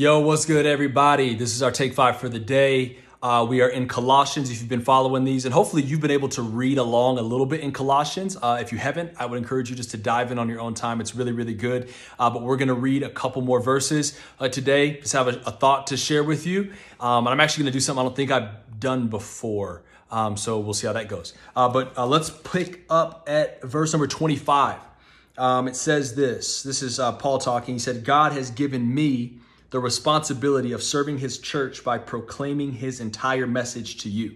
Yo, what's good, everybody? This is our Take 5 for the day. We are in Colossians, if you've been following these, and hopefully you've been able to read along a little bit in Colossians. If you haven't, I would encourage you just to dive in on your own time. It's really, really good. But we're going to read a couple more verses today. Just have a thought to share with you. And I'm actually going to do something I don't think I've done before. So we'll see how that goes. But let's pick up at verse number 25. It says this. This is Paul talking. He said, God has given me the responsibility of serving his church by proclaiming his entire message to you.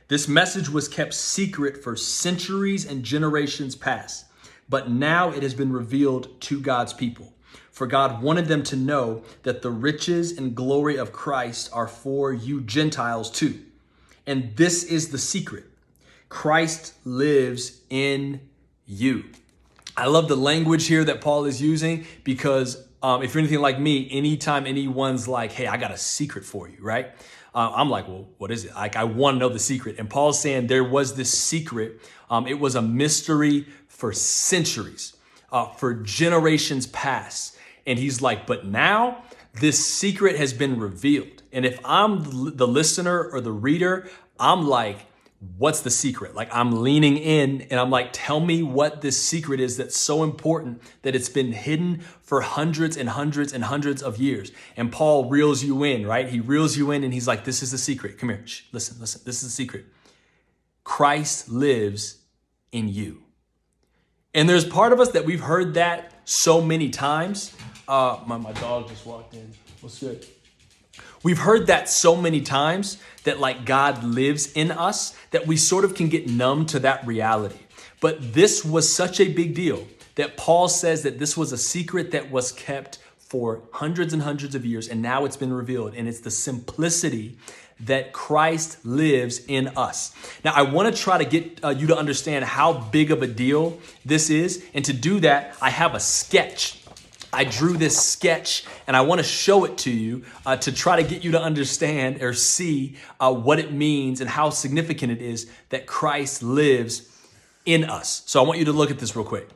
This message was kept secret for centuries and generations past, but now it has been revealed to God's people. For God wanted them to know that the riches and glory of Christ are for you Gentiles too. And this is the secret. Christ lives in you. I love the language here that Paul is using because if you're anything like me, anytime anyone's like, hey, I got a secret for you, right? I'm like, well, what is it? Like, I want to know the secret. And Paul's saying there was this secret. It was a mystery for centuries, for generations past. And he's like, but now this secret has been revealed. And if I'm the listener or the reader, I'm like, what's the secret? Like, I'm leaning in and I'm like, tell me what this secret is that's so important that it's been hidden for hundreds and hundreds and hundreds of years. And Paul reels you in, right? He reels you in and he's like, this is the secret. Come here. Shh, listen. This is the secret. Christ lives in you. And there's part of us that we've heard that so many times. My dog just walked in. What's good? We've heard that so many times that like God lives in us that we sort of can get numb to that reality. But this was such a big deal that Paul says that this was a secret that was kept for hundreds and hundreds of years, and now it's been revealed. And it's the simplicity that Christ lives in us. Now, I want to try to get you to understand how big of a deal this is. And to do that, I have a sketch. I drew this sketch and I want to show it to you to try to get you to understand or see what it means and how significant it is that Christ lives in us. So I want you to look at this real quick.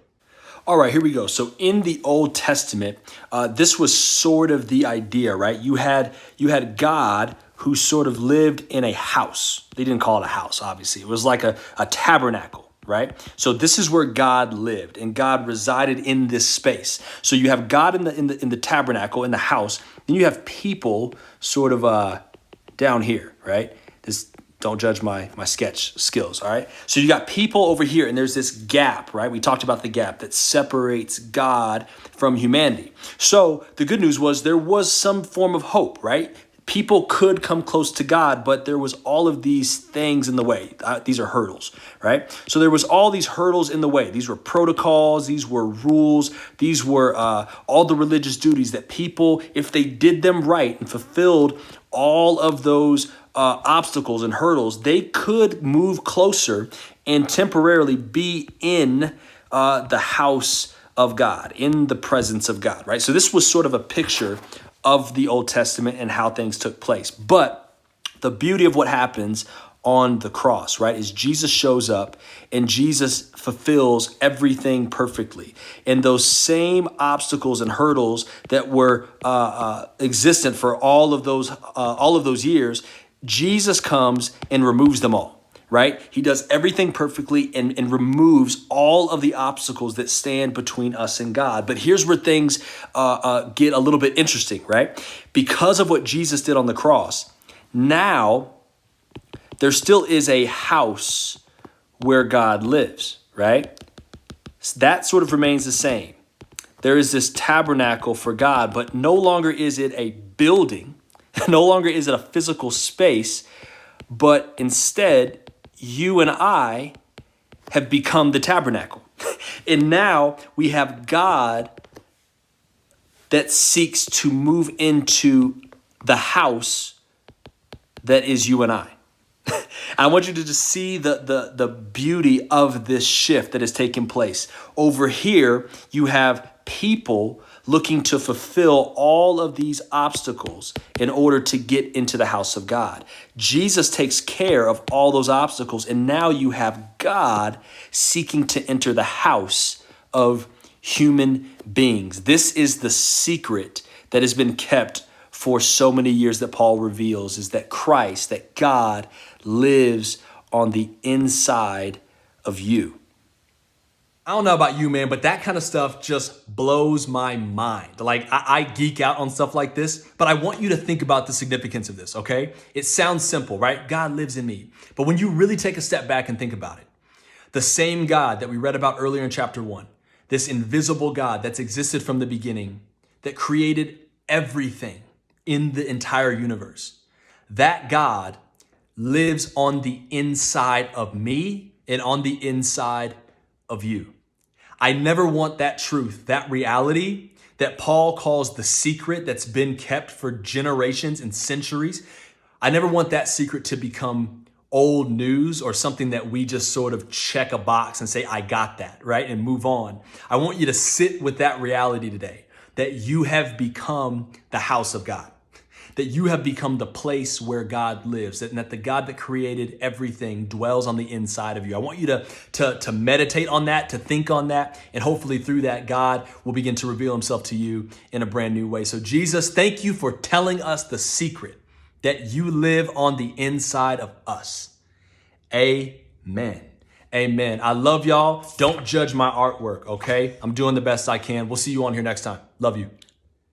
All right, here we go. So in the Old Testament, this was sort of the idea, right? You had God who sort of lived in a house. They didn't call it a house, obviously. It was like a tabernacle. Right? So this is where God lived and God resided in this space. So you have God in the tabernacle, in the house. Then you have people sort of down here, right? Don't judge my sketch skills, all right? So you got people over here and there's this gap, right? We talked about the gap that separates God from humanity. So the good news was there was some form of hope, right? People could come close to God, but there was all of these things in the way. These are hurdles, right? So there was all these hurdles in the way. These were protocols. These were rules. These were all the religious duties that people, if they did them right and fulfilled all of those obstacles and hurdles, they could move closer and temporarily be in the house of God, in the presence of God, right? So this was sort of a picture of the Old Testament and how things took place. But the beauty of what happens on the cross, right, is Jesus shows up and Jesus fulfills everything perfectly. And those same obstacles and hurdles that were existent for all of those years, Jesus comes and removes them all. Right? He does everything perfectly and removes all of the obstacles that stand between us and God. But here's where things get a little bit interesting, right? Because of what Jesus did on the cross, now there still is a house where God lives, right? So that sort of remains the same. There is this tabernacle for God, but no longer is it a building. No longer is it a physical space, but instead, you and I have become the tabernacle. And now we have God that seeks to move into the house that is you and I. I want you to just see the beauty of this shift that has taken place. Over here, you have people looking to fulfill all of these obstacles in order to get into the house of God. Jesus takes care of all those obstacles, and now you have God seeking to enter the house of human beings. This is the secret that has been kept for so many years that Paul reveals is that Christ, that God lives on the inside of you. I don't know about you, man, but that kind of stuff just blows my mind. Like, I geek out on stuff like this, but I want you to think about the significance of this, okay? It sounds simple, right? God lives in me. But when you really take a step back and think about it, the same God that we read about earlier in chapter 1, this invisible God that's existed from the beginning, that created everything in the entire universe, that God lives on the inside of me and on the inside of you. I never want that truth, that reality that Paul calls the secret that's been kept for generations and centuries. I never want that secret to become old news or something that we just sort of check a box and say, I got that, right? And move on. I want you to sit with that reality today, that you have become the house of God, that you have become the place where God lives, and that the God that created everything dwells on the inside of you. I want you to meditate on that, to think on that, and hopefully through that, God will begin to reveal himself to you in a brand new way. So Jesus, thank you for telling us the secret that you live on the inside of us. Amen. Amen. I love y'all. Don't judge my artwork, okay? I'm doing the best I can. We'll see you on here next time. Love you.